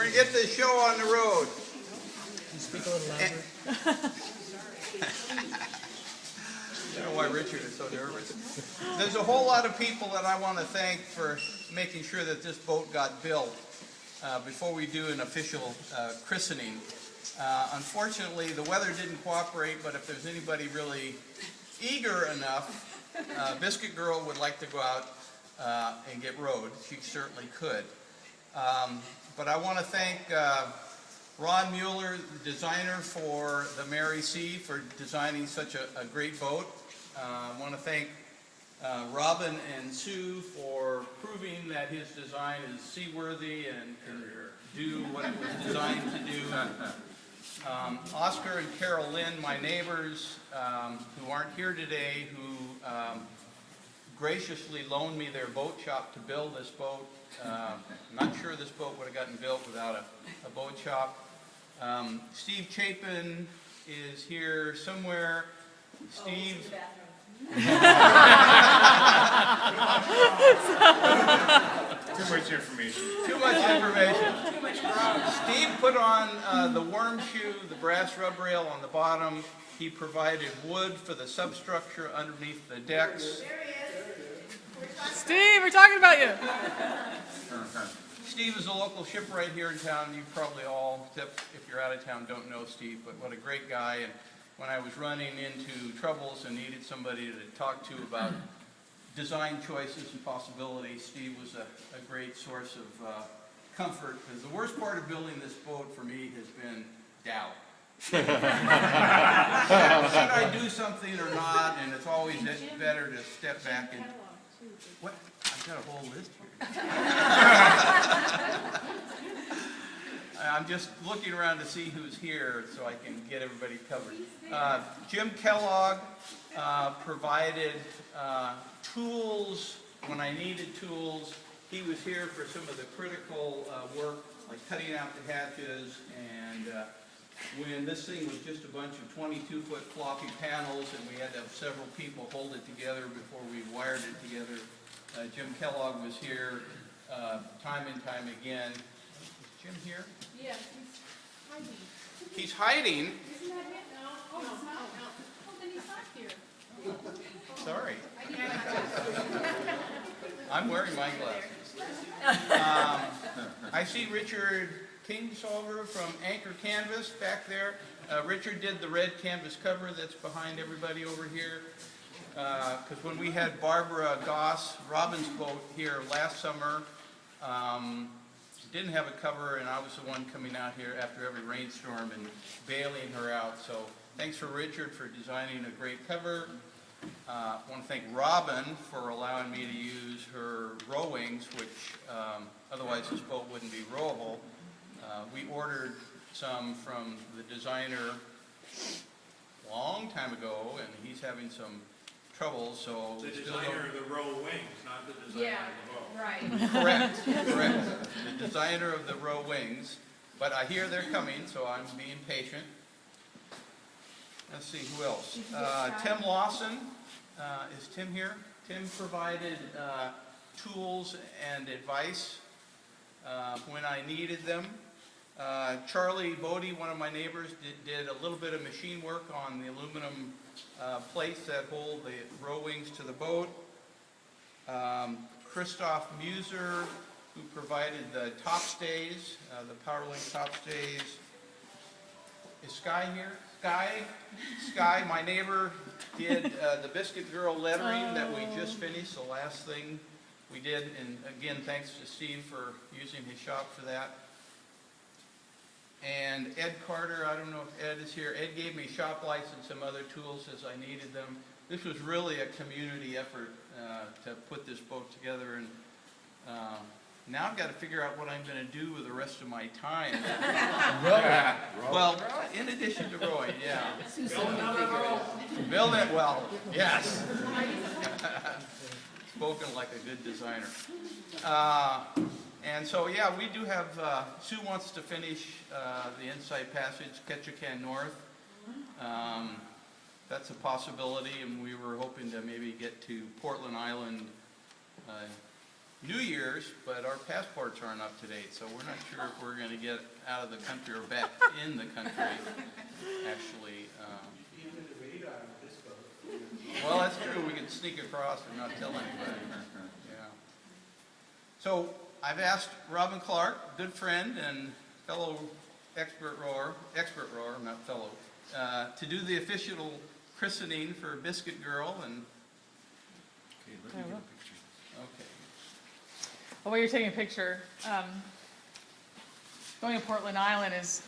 to get this show on the road. Can you speak a little louder? I don't know why Richard is so nervous. There's a whole lot of people that I want to thank for making sure that this boat got built before we do an official christening. Unfortunately, the weather didn't cooperate, but if there's anybody really eager enough, Biscuit Girl would like to go out and get rowed. She certainly could. But I want to thank Ron Mueller, the designer for the Mary C, for designing such a great boat. I want to thank Robin and Sue for proving that his design is seaworthy and can do what it was designed to do. Oscar and Carol Lynn, my neighbors, who aren't here today, who graciously loaned me their boat shop to build this boat. I'm not sure this boat would have gotten built without a boat shop. Steve Chapin is here somewhere. Steve. Too much information. Too much information. Steve put on the worm shoe, the brass rub rail on the bottom. He provided wood for the substructure underneath the decks. There he is. Steve, we're talking about you. Steve is a local shipwright here in town. You probably all, except if you're out of town, don't know Steve, but what a great guy. And when I was running into troubles and needed somebody to talk to about design choices and possibilities, Steve was a great source of comfort, because the worst part of building this boat for me has been doubt. Should I do something or not? And it's always better to step back and... What? I've got a whole list here. I'm just looking around to see who's here so I can get everybody covered. Jim Kellogg provided tools when I needed tools. He was here for some of the critical work, like cutting out the hatches, and when this thing was just a bunch of 22-foot floppy panels and we had to have several people hold it together before we wired it together, Jim Kellogg was here time and time again. Is Jim here? Yeah, he's hiding. He's hiding? Isn't that it? No. Oh, it's not. No. Oh, then he's not here. Sorry. I need my glasses. I'm wearing my glasses. I see Richard Kingsolver from Anchor Canvas back there. Richard did the red canvas cover that's behind everybody over here. Because when we had Barbara Goss, Robin's boat, here last summer, didn't have a cover, and I was the one coming out here after every rainstorm and bailing her out. So thanks for Richard for designing a great cover. I want to thank Robin for allowing me to use her row wings, which otherwise this boat wouldn't be rowable. We ordered some from the designer a long time ago, and he's having some trouble, so... The designer of the row wings, not the designer of the boat. Right. Correct. The designer of the row wings. But I hear they're coming, so I'm being patient. Let's see, who else? Tim Lawson. Is Tim here? Tim provided tools and advice when I needed them. Charlie Bodie, one of my neighbors, did a little bit of machine work on the aluminum plates that hold the row wings to the boat. Christoph Muser, who provided the top stays, the PowerLink top stays. Is Sky here? Sky, my neighbor, did the Biscuit Girl lettering that we just finished, the last thing we did. And again, thanks to Steve for using his shop for that. And Ed Carter, I don't know if Ed is here. Ed gave me shop lights and some other tools as I needed them. This was really a community effort to put this boat together, and now I've got to figure out what I'm going to do with the rest of my time. Well, in addition to rowing, yeah. Build it well, yes. Spoken like a good designer. And so, yeah, we do have, Sue wants to finish the Inside Passage, Ketchikan North. That's a possibility, and we were hoping to maybe get to Portland Island New Year's, but our passports aren't up to date, so we're not sure if we're going to get out of the country or back in the country, actually. Well, that's true. We can sneak across and not tell anybody. Yeah. So I've asked Robin Clark, good friend and fellow expert rower, not fellow, to do the official christening for Biscuit Girl. And Okay, let me get a picture. okay. Well, while you're taking a picture, going to Portland Island is,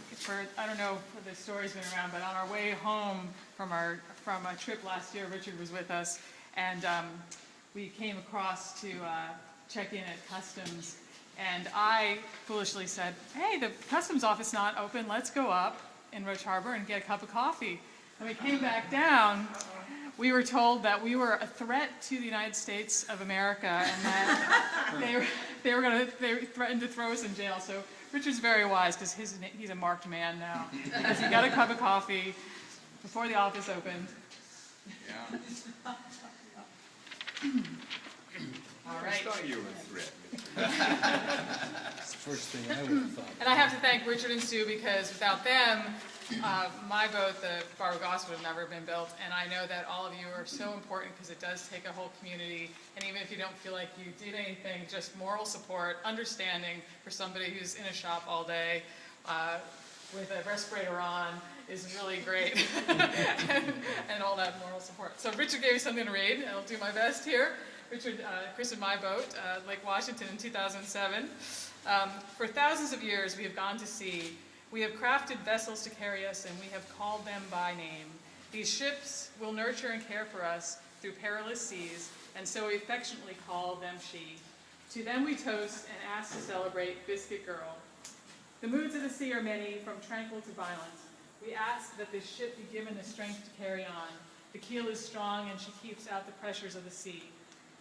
I don't know if the story's been around, but on our way home from a trip last year, Richard was with us, and we came across to check in at customs, and I foolishly said, hey, the customs office not open, let's go up in Roach Harbor and get a cup of coffee. And we came back down, we were told that we were a threat to the United States of America, and that they threatened to throw us in jail. So Richard's very wise, because he's a marked man now, because he got a cup of coffee before the office opened. Yeah. All right. I thought you were a threat. That's the first thing I would have thought. And I have to thank Richard and Sue, because without them, my boat, the Barbara Goss, would have never been built. And I know that all of you are so important, because it does take a whole community. And even if you don't feel like you did anything, just moral support, understanding for somebody who's in a shop all day with a respirator on is really great. and all that moral support. So Richard gave me something to read, and I'll do my best here. Richard christened my boat, Lake Washington, in 2007. For thousands of years, we have gone to sea. We have crafted vessels to carry us, and we have called them by name. These ships will nurture and care for us through perilous seas, and so we affectionately call them she. To them we toast and ask to celebrate Biscuit Girl. The moods of the sea are many, from tranquil to violent. We ask that this ship be given the strength to carry on. The keel is strong, and she keeps out the pressures of the sea.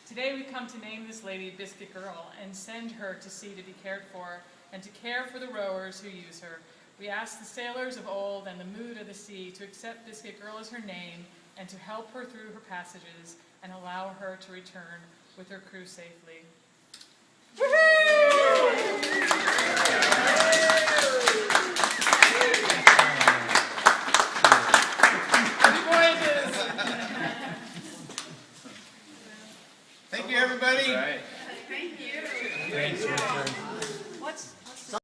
Today we come to name this lady Biscuit Girl and send her to sea to be cared for, and to care for the rowers who use her. We ask the sailors of old and the mood of the sea to accept Biscuit Girl as her name, and to help her through her passages and allow her to return with her crew safely.